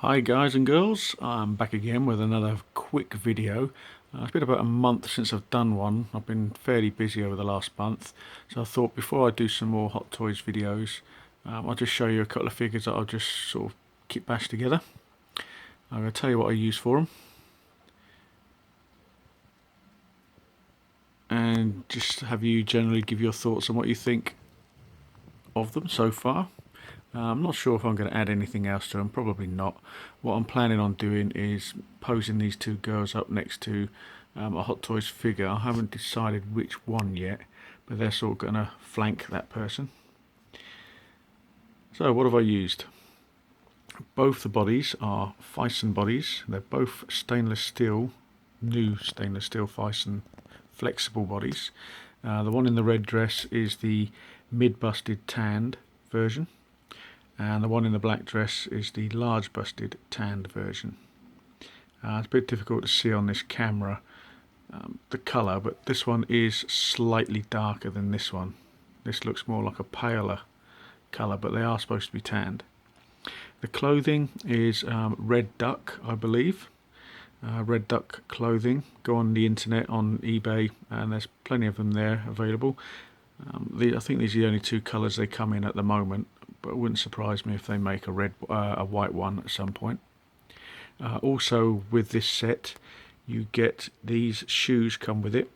Hi guys and girls, I'm back again with another quick video. It's been about a month since I've done one. I've been fairly busy over the last month, so I thought before I do some more Hot Toys videos, I'll just show you a couple of figures that I'll just sort of kit bash together. I'm going to tell you what I use for them, and just have you generally give your thoughts on what you think of them so far. I'm not sure if I'm going to add anything else to them, probably not. What I'm planning on doing is posing these two girls up next to a Hot Toys figure. I haven't decided which one yet, but they're sort of going to flank that person. So what have I used? Both the bodies are Thyssen bodies. They're both stainless steel, new stainless steel Thyssen flexible bodies. The one in the red dress is the mid-busted tanned version, and the one in the black dress is the large busted tanned version. It's a bit difficult to see on this camera the colour, but this one is slightly darker than this one. This looks more like a paler colour, but they are supposed to be tanned. The clothing is Red Duck, I believe. Red Duck clothing. Go on the internet, on eBay, and there's plenty of them there available. I think these are the only two colours they come in at the moment, but it wouldn't surprise me if they make a white one at some point. Also with this set you get these shoes come with it,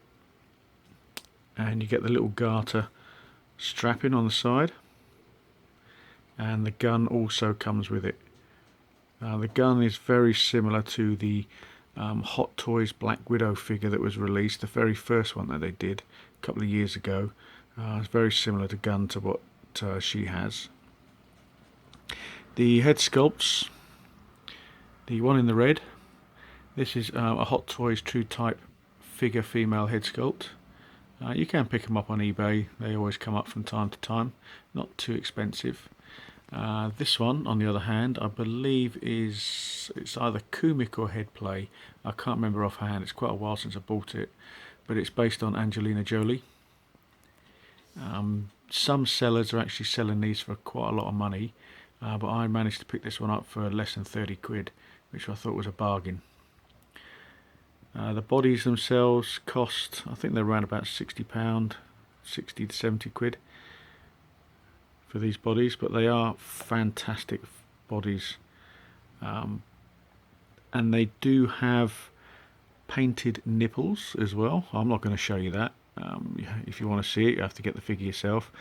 and you get the little garter strapping on the side, and the gun also comes with it. The gun is very similar to the Hot Toys Black Widow figure that was released, the very first one that they did a couple of years ago. It's very similar to gun to what she has. The head sculpts, the one in the red, this is a Hot Toys True Type figure female head sculpt. You can pick them up on eBay, they always come up from time to time, not too expensive. This one, on the other hand, I believe it's either Kumik or Headplay. I can't remember offhand, it's quite a while since I bought it, but it's based on Angelina Jolie. Some sellers are actually selling these for quite a lot of money, but I managed to pick this one up for less than 30 quid, which I thought was a bargain. The bodies themselves cost, I think they're around about £60, 60 to 70 quid for these bodies, but they are fantastic bodies, and they do have painted nipples as well. I'm not going to show you that. If you want to see it, you have to get the figure yourself,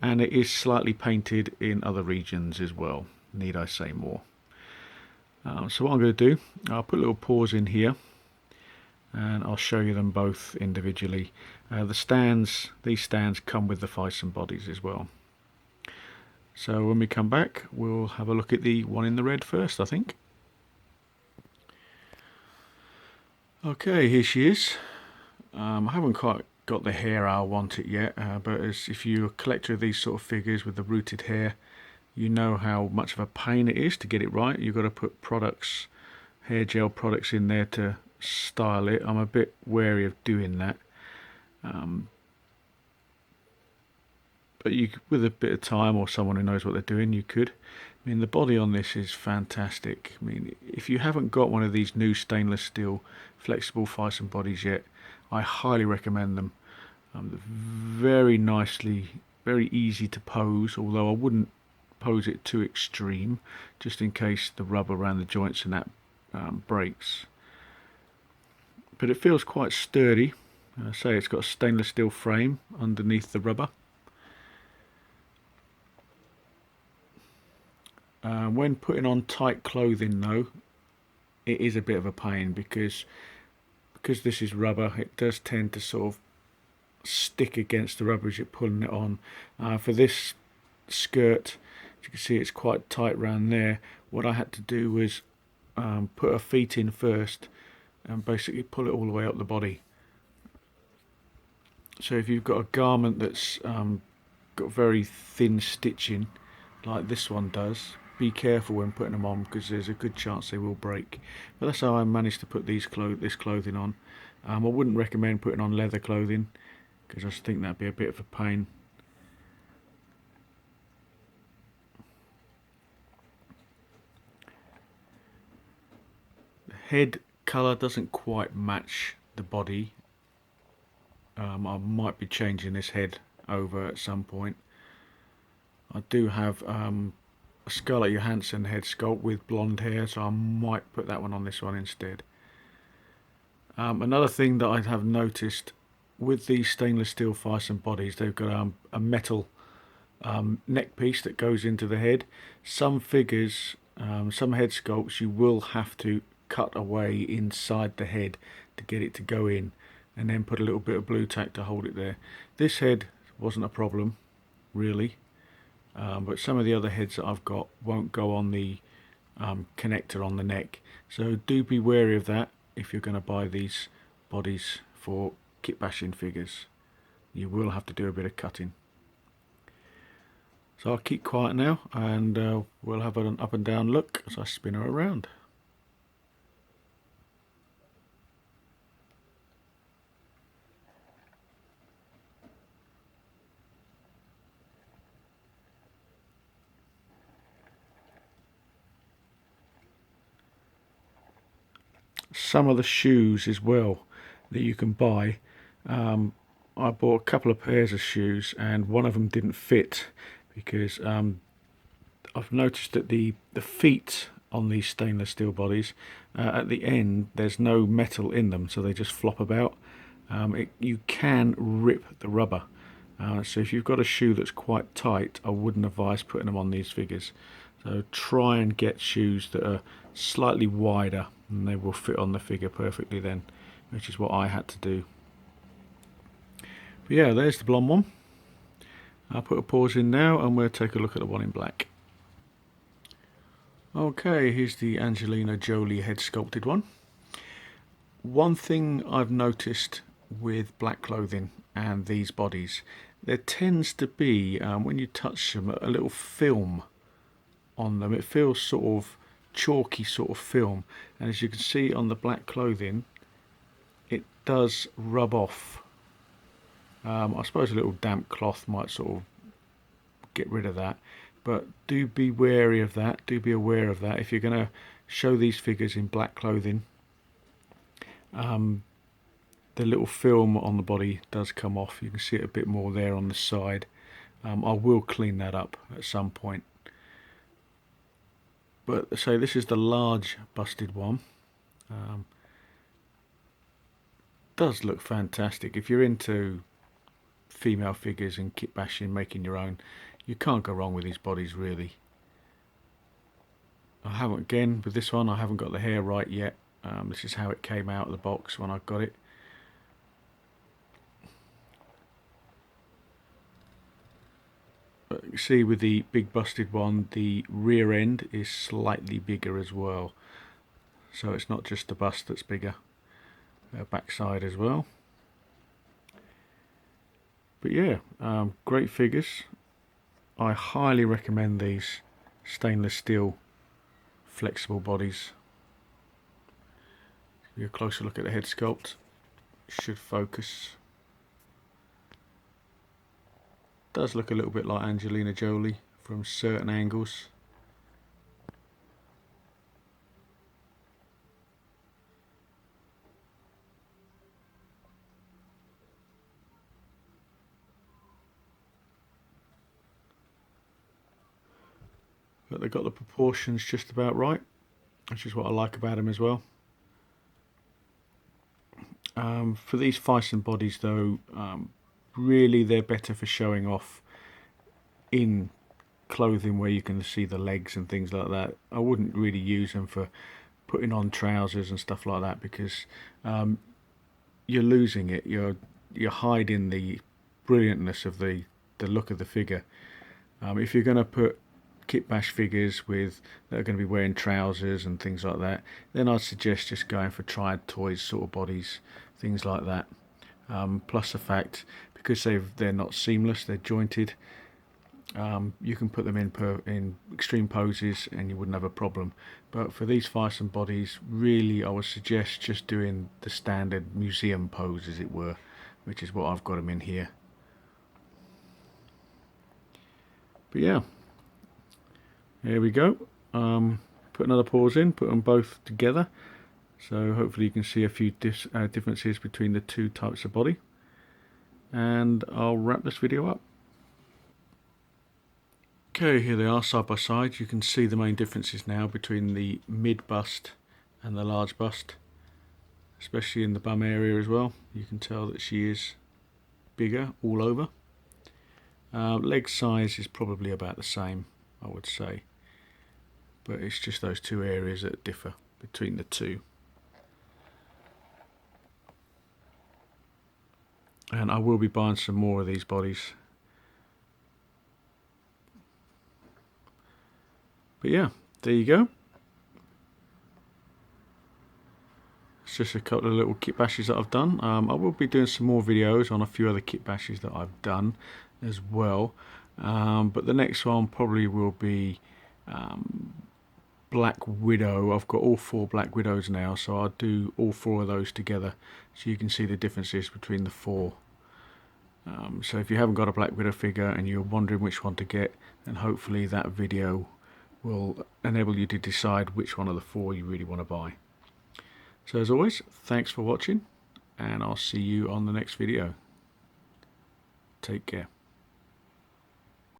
and it is slightly painted in other regions as well, need I say more. So what I'm going to do, I'll put a little pause in here and I'll show you them both individually. These stands come with the Thyssen bodies as well. So when we come back, we'll have a look at the one in the red first, I think. Okay, here she is. I haven't quite got the hair I want it yet, but if you're a collector of these sort of figures with the rooted hair, you know how much of a pain it is to get it right. You've got to put products, hair gel products in there to style it. I'm a bit wary of doing that. But with a bit of time or someone who knows what they're doing, you could. I mean, the body on this is fantastic. I mean, if you haven't got one of these new stainless steel flexible Thyssen bodies yet, I highly recommend them. Very nicely, very easy to pose, although I wouldn't pose it too extreme, just in case the rubber around the joints and that breaks. But it feels quite sturdy. I say it's got a stainless steel frame underneath the rubber. When putting on tight clothing though, it is a bit of a pain because this is rubber, it does tend to sort of stick against the rubber as you're pulling it on. For this skirt, as you can see, it's quite tight around there. What I had to do was put her feet in first and basically pull it all the way up the body. So if you've got a garment that's got very thin stitching like this one does, be careful when putting them on because there's a good chance they will break. But that's how I managed to put this clothing on. I wouldn't recommend putting on leather clothing because I just think that'd be a bit of a pain. head colour doesn't quite match the body. I might be changing this head over at some point. I do have a Scarlett Johansson head sculpt with blonde hair, so I might put that one on this one instead. Another thing that I have noticed with these stainless steel Thyssen bodies, they've got a metal neck piece that goes into the head. Some figures, some head sculpts, you will have to cut away inside the head to get it to go in, and then put a little bit of blue tack to hold it there. This head wasn't a problem really, but some of the other heads that I've got won't go on the connector on the neck, so do be wary of that if you're going to buy these bodies for kit bashing figures. You will have to do a bit of cutting. So I'll keep quiet now, and we'll have an up and down look as I spin her around. Some of the shoes as well that you can buy. I bought a couple of pairs of shoes and one of them didn't fit because I've noticed that the feet on these stainless steel bodies, at the end there's no metal in them, so they just flop about. You can rip the rubber, so if you've got a shoe that's quite tight, I wouldn't advise putting them on these figures. So try and get shoes that are slightly wider and they will fit on the figure perfectly then, which is what I had to do. But yeah, there's the blonde one. I'll put a pause in now and we'll take a look at the one in black. Okay, here's the Angelina Jolie head sculpted one. One thing I've noticed with black clothing and these bodies, there tends to be, when you touch them, a little film on them. It feels sort of chalky sort of film, and as you can see on the black clothing, it does rub off. I suppose a little damp cloth might sort of get rid of that, but do be wary of that, do be aware of that if you're going to show these figures in black clothing. The little film on the body does come off. You can see it a bit more there on the side. I will clean that up at some point. But so this is the large busted one. Does look fantastic. If you're into female figures and kit bashing, making your own, you can't go wrong with these bodies really. I haven't, again with this one, I haven't got the hair right yet. This is how it came out of the box when I got it. But you see with the big busted one, the rear end is slightly bigger as well, so it's not just the bust that's bigger, backside as well. But yeah, great figures. I highly recommend these stainless steel flexible bodies. Give you a closer look at the head sculpt. Should focus. Does look a little bit like Angelina Jolie from certain angles. But they've got the proportions just about right, which is what I like about them as well. For these Thyssen bodies though, really they're better for showing off in clothing where you can see the legs and things like that. I wouldn't really use them for putting on trousers and stuff like that, because you're losing it. You're hiding the brilliantness of the look of the figure. If you're going to put kit bash figures with that are going to be wearing trousers and things like that, then I'd suggest just going for Triad Toys sort of bodies, things like that. Plus the fact, because they're not seamless, they're jointed, you can put them in extreme poses and you wouldn't have a problem. But for these Thyssen bodies, really I would suggest just doing the standard museum pose, as it were, which is what I've got them in here. But yeah, there we go. Put another pause in, put them both together. So hopefully you can see a few differences between the two types of body. And I'll wrap this video up. Okay, here they are side by side. You can see the main differences now between the mid bust and the large bust, especially in the bum area as well. You can tell that she is bigger all over. Leg size is probably about the same, I would say, but it's just those two areas that differ between the two. And I will be buying some more of these bodies. But yeah, there you go. It's just a couple of little kit bashes that I've done. I will be doing some more videos on a few other kit bashes that I've done as well. But the next one probably will be Black Widow. I've got all 4 Black Widows now, so I'll do all 4 of those together so you can see the differences between the 4. So if you haven't got a Black Widow figure and you're wondering which one to get, then hopefully that video will enable you to decide which one of the 4 you really want to buy. So as always, thanks for watching, and I'll see you on the next video. Take care.